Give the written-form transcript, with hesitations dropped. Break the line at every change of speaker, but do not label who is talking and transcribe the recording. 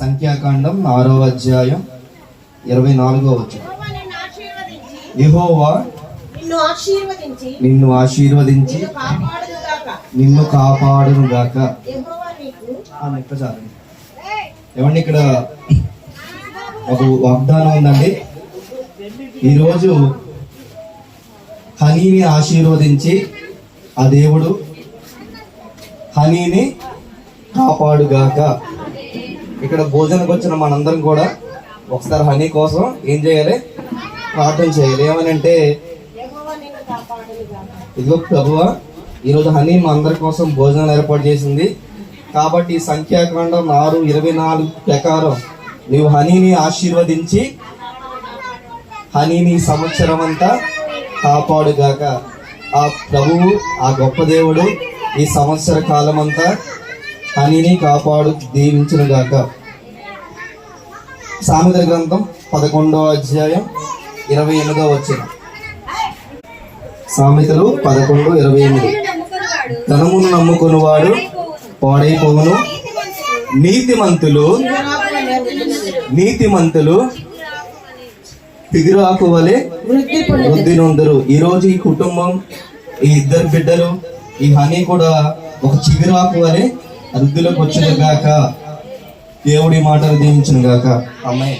సంఖ్యాకాండం 6వ అధ్యాయం 24వ వచనం. యెహోవా నిన్ను ఆశీర్వదించి నిన్ను కాపాడును గాక. ఏమండి, ఇక్కడ ఒక వాగ్దానం ఉందండి. ఈరోజు హనీని ఆశీర్వదించి ఆ దేవుడు హనీని కాపాడుగాక. ఇక్కడ భోజనకు వచ్చిన మనందరం కూడా ఒకసారి హనీ కోసం ఏం చేయాలి? ప్రార్థన చేయాలి. ఏమని అంటే, ఇదిగో ప్రభువా, ఈరోజు హనీ మా అందరి కోసం భోజనాలు ఏర్పాటు చేసింది కాబట్టి సంఖ్యాకాండం 6:24 ప్రకారం నీవు హనీని ఆశీర్వదించి హనీని సంవత్సరం అంతా కాపాడుగాక. ఆ ప్రభువు, ఆ గొప్ప దేవుడు ఈ సంవత్సర కాలం అంతా హనీని కాపాడు దీవించును గాక. సామెతల గ్రంథం 11వ అధ్యాయం 28వ వచనం. సామెతలు 11:28. ధనమును నమ్ముకునివాడు పాడైపోవును, నీతిమంతులు పిగురాకు వలె వృద్ధి నొందరు. ఈరోజు ఈ కుటుంబం, ఈ ఇద్దరు బిడ్డలు, ఈ హనీ కూడా ఒక చిగురాకు వలె వృద్ధిలోకి వచ్చిన గాక. దేవుడి మాటలు దీవించును గాక. అమ్మాయి